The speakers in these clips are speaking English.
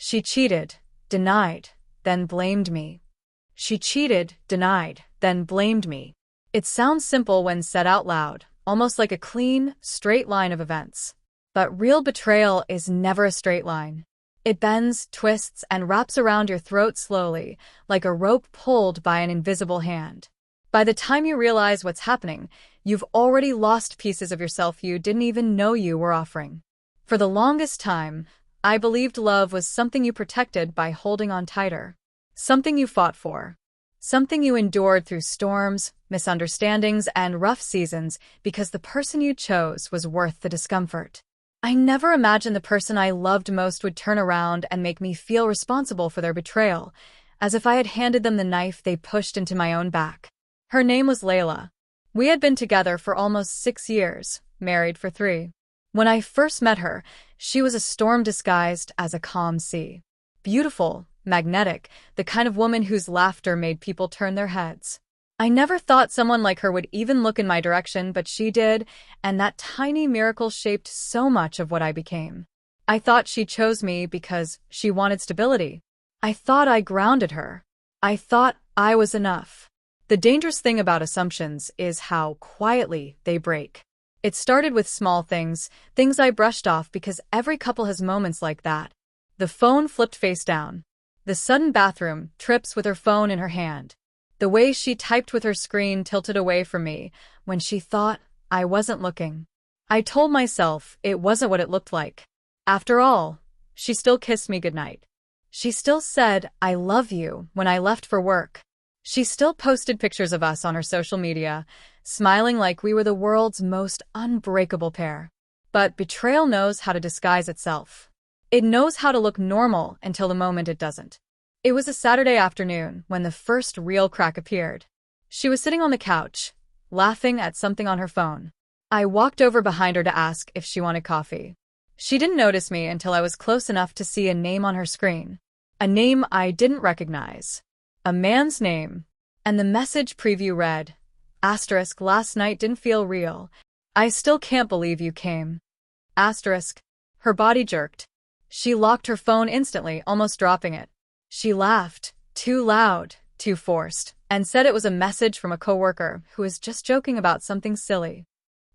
She cheated, denied, then blamed me. She cheated, denied, then blamed me. It sounds simple when said out loud, almost like a clean, straight line of events. But real betrayal is never a straight line. It bends, twists, and wraps around your throat slowly, like a rope pulled by an invisible hand. By the time you realize what's happening, you've already lost pieces of yourself you didn't even know you were offering. For the longest time, I believed love was something you protected by holding on tighter. Something you fought for. Something you endured through storms, misunderstandings, and rough seasons because the person you chose was worth the discomfort. I never imagined the person I loved most would turn around and make me feel responsible for their betrayal, as if I had handed them the knife they pushed into my own back. Her name was Layla. We had been together for almost 6 years, married for 3. When I first met her, she was a storm disguised as a calm sea. Beautiful, magnetic, the kind of woman whose laughter made people turn their heads. I never thought someone like her would even look in my direction, but she did, and that tiny miracle shaped so much of what I became. I thought she chose me because she wanted stability. I thought I grounded her. I thought I was enough. The dangerous thing about assumptions is how quietly they break. It started with small things I brushed off because every couple has moments like that. The phone flipped face down. The sudden bathroom trips with her phone in her hand. The way she typed with her screen tilted away from me when she thought I wasn't looking. I told myself it wasn't what it looked like. After all, she still kissed me goodnight. She still said, "I love you," when I left for work. She still posted pictures of us on her social media, smiling like we were the world's most unbreakable pair. But betrayal knows how to disguise itself. It knows how to look normal until the moment it doesn't. It was a Saturday afternoon when the first real crack appeared. She was sitting on the couch, laughing at something on her phone. I walked over behind her to ask if she wanted coffee. She didn't notice me until I was close enough to see a name on her screen. A name I didn't recognize. A man's name. And the message preview read, *, last night didn't feel real. I still can't believe you came. *. Her body jerked. She locked her phone instantly, almost dropping it. She laughed, too loud, too forced, and said it was a message from a coworker who was just joking about something silly.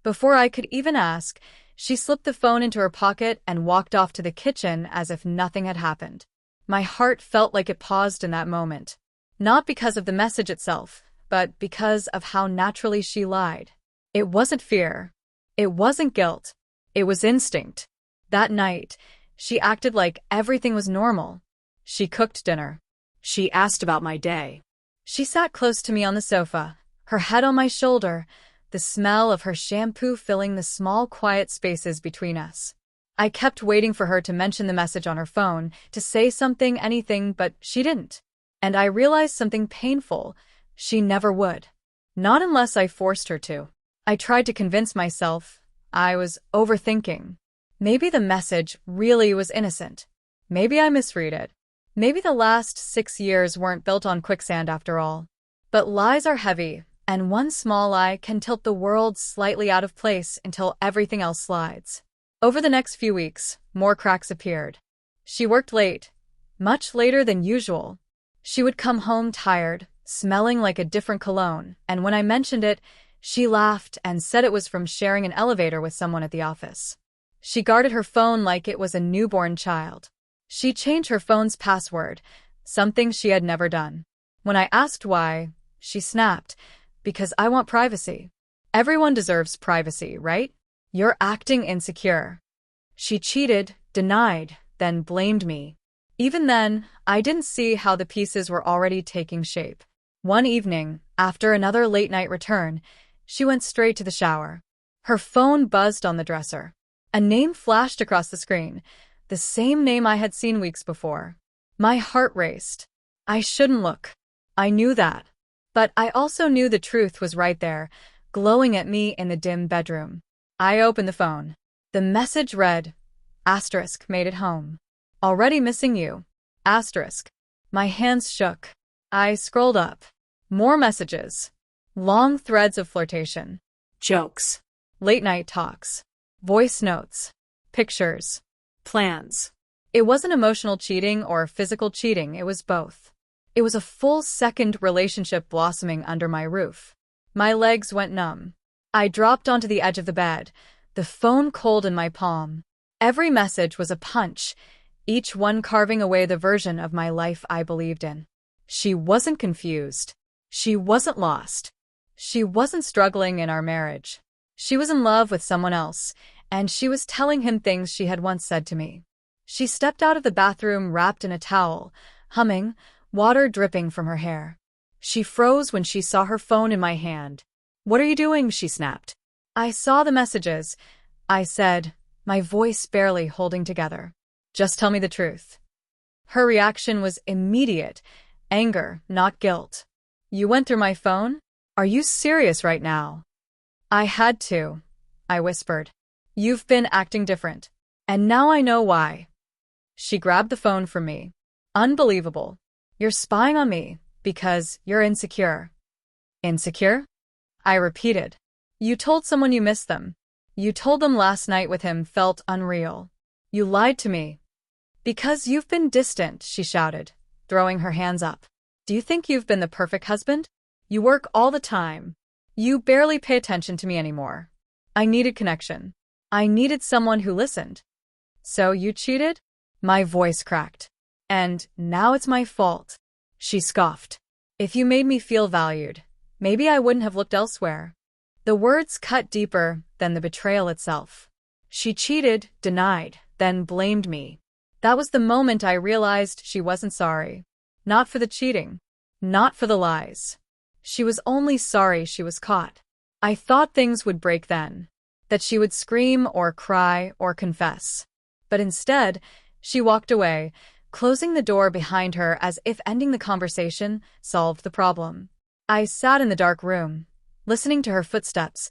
Before I could even ask, she slipped the phone into her pocket and walked off to the kitchen as if nothing had happened. My heart felt like it paused in that moment. Not because of the message itself, but because of how naturally she lied. It wasn't fear. It wasn't guilt. It was instinct. That night, she acted like everything was normal. She cooked dinner. She asked about my day. She sat close to me on the sofa, her head on my shoulder, the smell of her shampoo filling the small, quiet spaces between us. I kept waiting for her to mention the message on her phone, to say something, anything, but she didn't. And I realized something painful. She never would. Not unless I forced her to. I tried to convince myself I was overthinking. Maybe the message really was innocent. Maybe I misread it. Maybe the last 6 years weren't built on quicksand after all. But lies are heavy, and one small lie can tilt the world slightly out of place until everything else slides. Over the next few weeks, more cracks appeared. She worked late, much later than usual. She would come home tired, smelling like a different cologne, and when I mentioned it, she laughed and said it was from sharing an elevator with someone at the office. She guarded her phone like it was a newborn child. She changed her phone's password, something she had never done. When I asked why, she snapped, "Because I want privacy." Everyone deserves privacy, right? You're acting insecure. She cheated, denied, then blamed me. Even then, I didn't see how the pieces were already taking shape. One evening, after another late-night return, she went straight to the shower. Her phone buzzed on the dresser. A name flashed across the screen, the same name I had seen weeks before. My heart raced. I shouldn't look. I knew that. But I also knew the truth was right there, glowing at me in the dim bedroom. I opened the phone. The message read, *, made it home. Already missing you. *. My hands shook. I scrolled up. More messages. Long threads of flirtation. Jokes. Late-night talks. Voice notes. Pictures. Plans. It wasn't emotional cheating or physical cheating, it was both. It was a full second relationship blossoming under my roof. My legs went numb. I dropped onto the edge of the bed, the phone cold in my palm. Every message was a punch, each one carving away the version of my life I believed in. She wasn't confused. She wasn't lost. She wasn't struggling in our marriage. She was in love with someone else, and she was telling him things she had once said to me. She stepped out of the bathroom wrapped in a towel, humming, water dripping from her hair. She froze when she saw her phone in my hand. "What are you doing?" she snapped. "I saw the messages," I said, my voice barely holding together. "Just tell me the truth." Her reaction was immediate, anger, not guilt. "You went through my phone? Are you serious right now?" "I had to," I whispered. "You've been acting different. And now I know why." She grabbed the phone from me. "Unbelievable. You're spying on me because you're insecure." "Insecure?" I repeated. "You told someone you missed them. You told them last night with him felt unreal. You lied to me." "Because you've been distant," she shouted, throwing her hands up. "Do you think you've been the perfect husband? You work all the time. You barely pay attention to me anymore. I needed connection. I needed someone who listened." "So you cheated?" My voice cracked. "And now it's my fault," she scoffed. "If you made me feel valued, maybe I wouldn't have looked elsewhere." The words cut deeper than the betrayal itself. She cheated, denied, then blamed me. That was the moment I realized she wasn't sorry. Not for the cheating. Not for the lies. She was only sorry she was caught. I thought things would break then. That she would scream or cry or confess. But instead, she walked away, closing the door behind her as if ending the conversation solved the problem. I sat in the dark room, listening to her footsteps,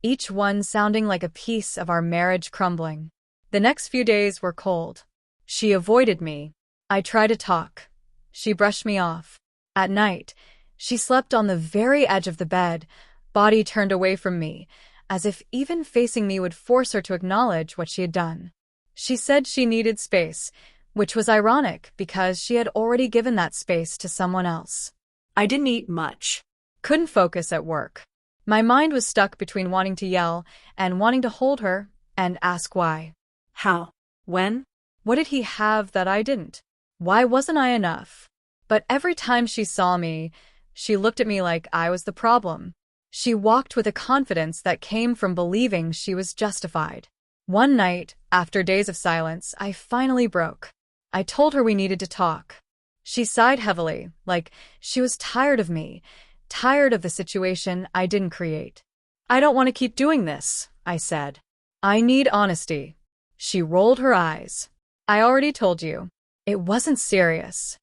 each one sounding like a piece of our marriage crumbling. The next few days were cold. She avoided me. I tried to talk. She brushed me off. At night, she slept on the very edge of the bed, body turned away from me, as if even facing me would force her to acknowledge what she had done. She said she needed space, which was ironic because she had already given that space to someone else. I didn't eat much. Couldn't focus at work. My mind was stuck between wanting to yell and wanting to hold her and ask why. How? When? What did he have that I didn't? Why wasn't I enough? But every time she saw me, she looked at me like I was the problem. She walked with a confidence that came from believing she was justified. One night, after days of silence, I finally broke. I told her we needed to talk. She sighed heavily, like she was tired of me, tired of the situation I didn't create. "I don't want to keep doing this," I said. "I need honesty." She rolled her eyes. "I already told you. It wasn't serious."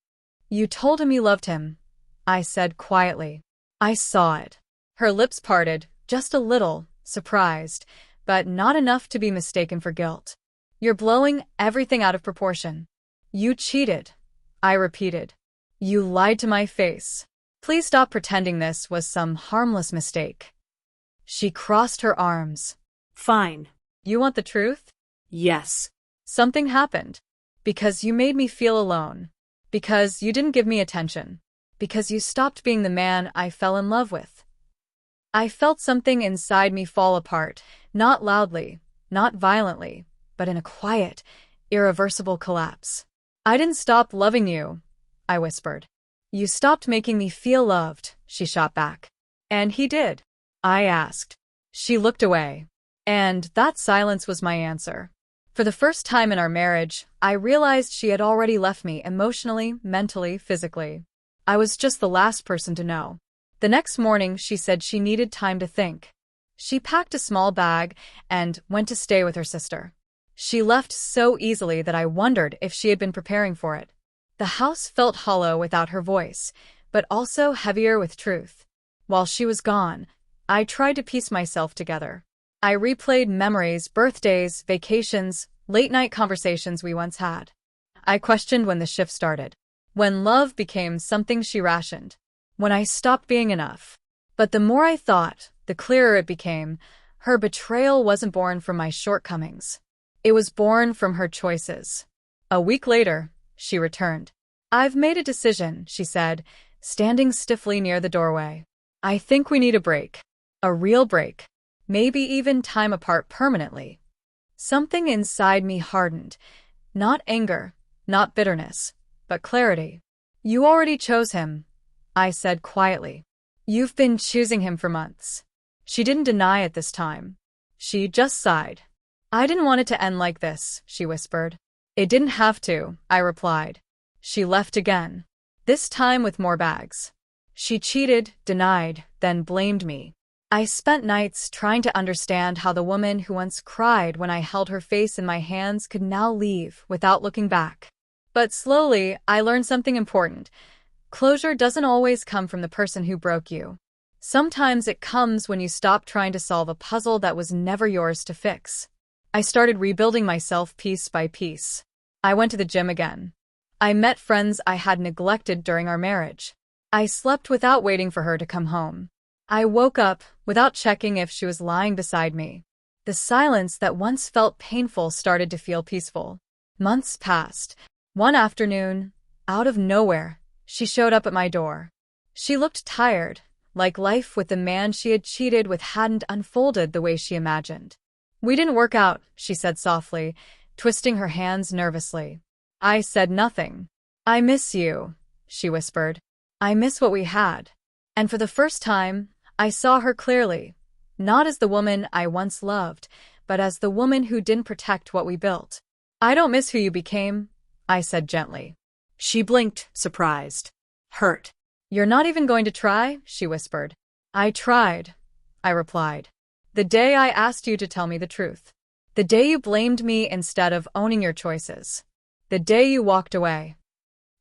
"You told him you loved him," I said quietly. "I saw it." Her lips parted, just a little, surprised, but not enough to be mistaken for guilt. "You're blowing everything out of proportion." "You cheated," I repeated. "You lied to my face. Please stop pretending this was some harmless mistake." She crossed her arms. "Fine. You want the truth?" "Yes." "Something happened. Because you made me feel alone. Because you didn't give me attention. Because you stopped being the man I fell in love with." I felt something inside me fall apart, not loudly, not violently, but in a quiet, irreversible collapse. "I didn't stop loving you," I whispered. "You stopped making me feel loved," she shot back. "And he did?" I asked. She looked away. And that silence was my answer. For the first time in our marriage, I realized she had already left me emotionally, mentally, physically. I was just the last person to know. The next morning, she said she needed time to think. She packed a small bag and went to stay with her sister. She left so easily that I wondered if she had been preparing for it. The house felt hollow without her voice, but also heavier with truth. While she was gone, I tried to piece myself together. I replayed memories, birthdays, vacations, late-night conversations we once had. I questioned when the shift started. When love became something she rationed. When I stopped being enough. But the more I thought, the clearer it became. Her betrayal wasn't born from my shortcomings. It was born from her choices. A week later, she returned. I've made a decision, she said, standing stiffly near the doorway. I think we need a break. A real break. Maybe even time apart permanently. Something inside me hardened. Not anger, not bitterness, but clarity. You already chose him, I said quietly. You've been choosing him for months. She didn't deny it this time. She just sighed. I didn't want it to end like this, she whispered. It didn't have to, I replied. She left again. This time with more bags. She cheated, denied, then blamed me. I spent nights trying to understand how the woman who once cried when I held her face in my hands could now leave without looking back. But slowly, I learned something important. Closure doesn't always come from the person who broke you. Sometimes it comes when you stop trying to solve a puzzle that was never yours to fix. I started rebuilding myself piece by piece. I went to the gym again. I met friends I had neglected during our marriage. I slept without waiting for her to come home. I woke up without checking if she was lying beside me. The silence that once felt painful started to feel peaceful. Months passed. One afternoon, out of nowhere, she showed up at my door. She looked tired, like life with the man she had cheated with hadn't unfolded the way she imagined. We didn't work out, she said softly, twisting her hands nervously. I said nothing. I miss you, she whispered. I miss what we had. And for the first time, I saw her clearly, not as the woman I once loved, but as the woman who didn't protect what we built. I don't miss who you became, I said gently. She blinked, surprised. Hurt. You're not even going to try? She whispered. I tried, I replied. The day I asked you to tell me the truth. The day you blamed me instead of owning your choices. The day you walked away.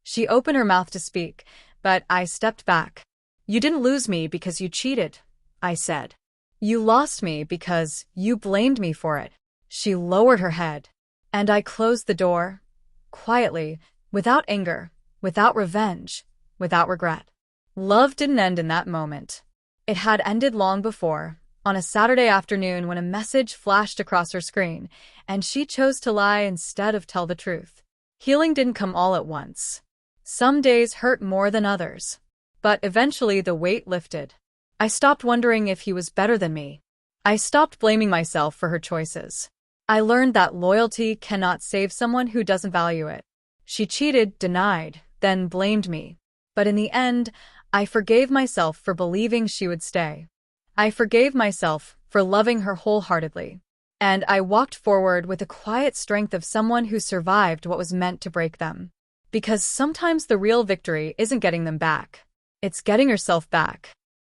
She opened her mouth to speak, but I stepped back. You didn't lose me because you cheated, I said. You lost me because you blamed me for it. She lowered her head, and I closed the door, quietly, without anger, without revenge, without regret. Love didn't end in that moment. It had ended long before, on a Saturday afternoon when a message flashed across her screen, and she chose to lie instead of tell the truth. Healing didn't come all at once. Some days hurt more than others. But eventually the weight lifted. I stopped wondering if he was better than me. I stopped blaming myself for her choices. I learned that loyalty cannot save someone who doesn't value it. She cheated, denied, then blamed me. But in the end, I forgave myself for believing she would stay. I forgave myself for loving her wholeheartedly. And I walked forward with the quiet strength of someone who survived what was meant to break them. Because sometimes the real victory isn't getting them back. It's getting yourself back.